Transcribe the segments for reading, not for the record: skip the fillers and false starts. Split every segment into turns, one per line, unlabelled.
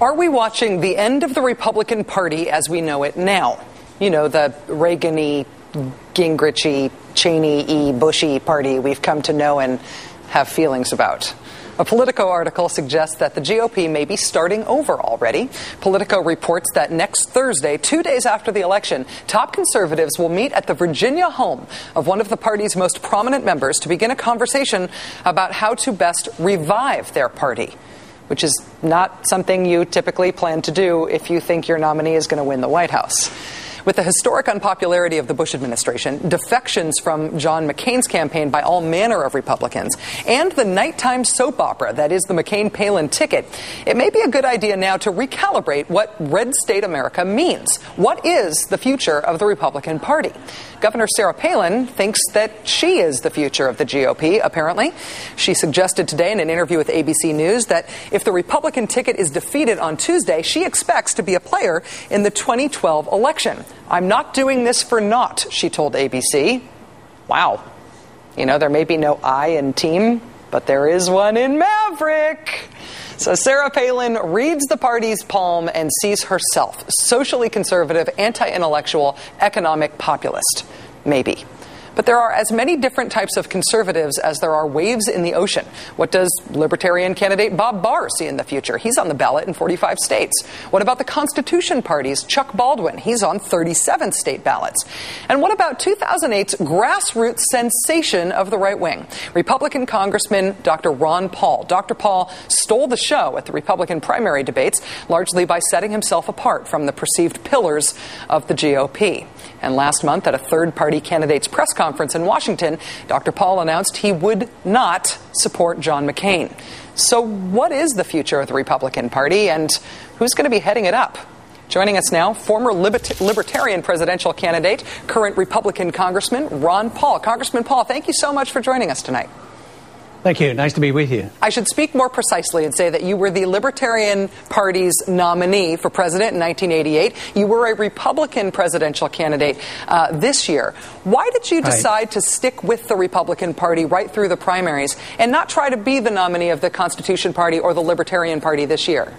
Are we watching the end of the Republican Party as we know it now? You know, the Reagan-y, Gingrich-y, Cheney-y, Bush-y party we've come to know and have feelings about. A Politico article suggests that the GOP may be starting over already. Politico reports that next Thursday, 2 days after the election, top conservatives will meet at the Virginia home of one of the party's most prominent members to begin a conversation about how to best revive their party, which is not something you typically plan to do if you think your nominee is going to win the White House. With the historic unpopularity of the Bush administration, defections from John McCain's campaign by all manner of Republicans, and the nighttime soap opera that is the McCain-Palin ticket, it may be a good idea now to recalibrate what red state America means. What is the future of the Republican Party? Governor Sarah Palin thinks that she is the future of the GOP, apparently. She suggested today in an interview with ABC News that if the Republican ticket is defeated on Tuesday, she expects to be a player in the 2012 election. "I'm not doing this for naught," she told ABC. Wow. You know, there may be no I in team, but there is one in Maverick. So Sarah Palin reads the party's palm and sees herself socially conservative, anti-intellectual, economic populist. Maybe. But there are as many different types of conservatives as there are waves in the ocean. What does Libertarian candidate Bob Barr see in the future? He's on the ballot in 45 states. What about the Constitution Party's Chuck Baldwin? He's on 37 state ballots. And what about 2008's grassroots sensation of the right wing, Republican Congressman Dr. Ron Paul? Dr. Paul stole the show at the Republican primary debates, largely by setting himself apart from the perceived pillars of the GOP. And last month, at a third-party candidate's press conference in Washington, Dr. Paul announced he would not support John McCain. So what is the future of the Republican Party, and who's going to be heading it up? Joining us now, former Libertarian presidential candidate, current Republican Congressman Ron Paul. Congressman Paul, thank you so much for joining us tonight.
Thank you. Nice to be with you.
I should speak more precisely and say that you were the Libertarian Party's nominee for president in 1988. You were a Republican presidential candidate this year. Why did you decide to stick with the Republican Party right through the primaries and not try to be the nominee of the Constitution Party or the Libertarian Party this year?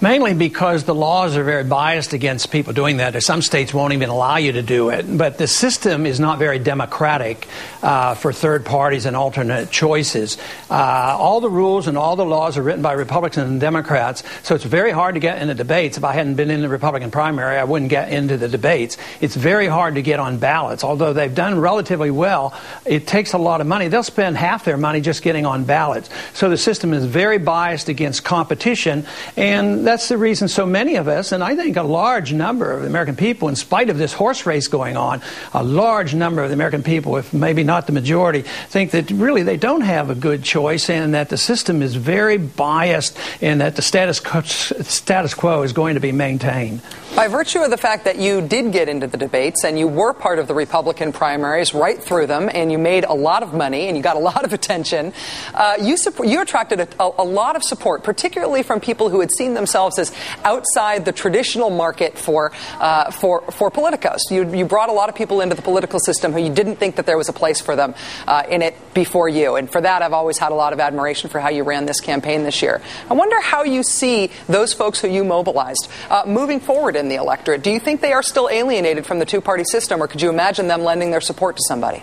Mainly because the laws are very biased against people doing that. Some states won't even allow you to do it. But the system is not very democratic for third parties and alternate choices. All the rules and all the laws are written by Republicans and Democrats, so it's very hard to get in the debates. If I hadn't been in the Republican primary, I wouldn't get into the debates. It's very hard to get on ballots. Although they've done relatively well, it takes a lot of money. They'll spend half their money just getting on ballots. So the system is very biased against competition, and that's the reason so many of us, and I think a large number of the American people, in spite of this horse race going on, a large number of the American people, if maybe not the majority, think that really they don't have a good choice and that the system is very biased and that the status quo is going to be maintained.
By virtue of the fact that you did get into the debates and you were part of the Republican primaries right through them and you made a lot of money and you got a lot of attention, you attracted a lot of support, particularly from people who had seen themselves as outside the traditional market for politicos. You brought a lot of people into the political system who you didn't think that there was a place for them in it before you. And for that, I've always had a lot of admiration for how you ran this campaign this year. I wonder how you see those folks who you mobilized moving forward in the electorate. Do you think they are still alienated from the two-party system, or could you imagine them lending their support to somebody?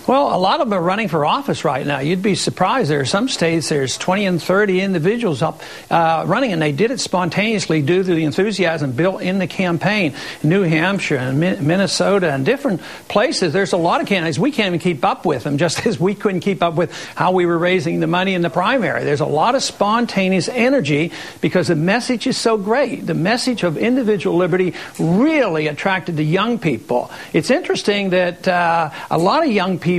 Well, a lot of them are running for office right now. You'd be surprised. There are some states, there's 20 and 30 individuals up running, and they did it spontaneously due to the enthusiasm built in the campaign. New Hampshire and Minnesota and different places, there's a lot of candidates. We can't even keep up with them, just as we couldn't keep up with how we were raising the money in the primary. There's a lot of spontaneous energy because the message is so great. The message of individual liberty really attracted the young people. It's interesting that a lot of young people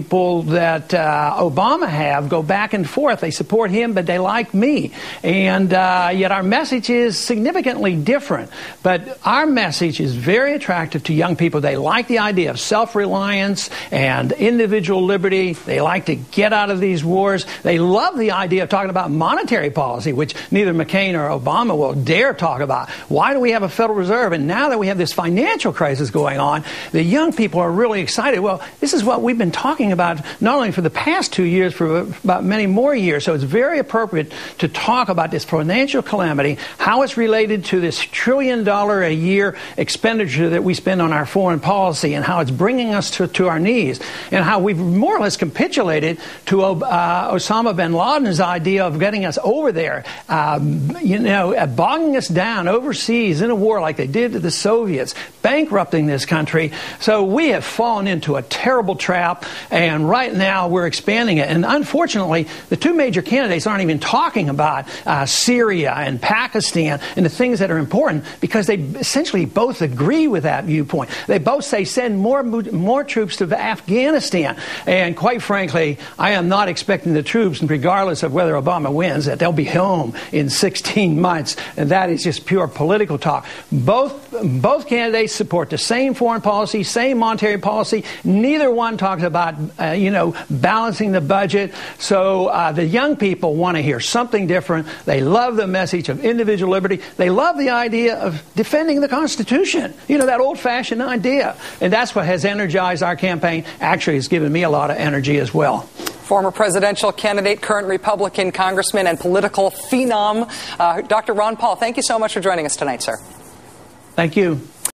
that Obama have go back and forth. They support him, but they like me. And yet our message is significantly different. But our message is very attractive to young people. They like the idea of self-reliance and individual liberty. They like to get out of these wars. They love the idea of talking about monetary policy, which neither McCain or Obama will dare talk about. Why do we have a Federal Reserve? And now that we have this financial crisis going on, the young people are really excited. Well, this is what we've been talking talking about not only for the past 2 years, for about many more years. So it's very appropriate to talk about this financial calamity, how it's related to this $1 trillion a year expenditure that we spend on our foreign policy, and how it's bringing us to our knees, and how we've more or less capitulated to Osama bin Laden's idea of getting us over there, bogging us down overseas in a war like they did to the Soviets, bankrupting this country. So we have fallen into a terrible trap, and right now we're expanding it. And unfortunately, the two major candidates aren't even talking about Syria and Pakistan and the things that are important, because they essentially both agree with that viewpoint. They both say send more troops to Afghanistan. And quite frankly, I am not expecting the troops, regardless of whether Obama wins, that they'll be home in 16 months. And that is just pure political talk. Both candidates support the same foreign policy, same monetary policy. Neither one talks about, balancing the budget. So the young people want to hear something different. They love the message of individual liberty. They love the idea of defending the Constitution. That old-fashioned idea. And that's what has energized our campaign. Actually, it's given me a lot of energy as well.
Former presidential candidate, current Republican congressman, and political phenom, Dr. Ron Paul, thank you so much for joining us tonight, sir.
Thank you.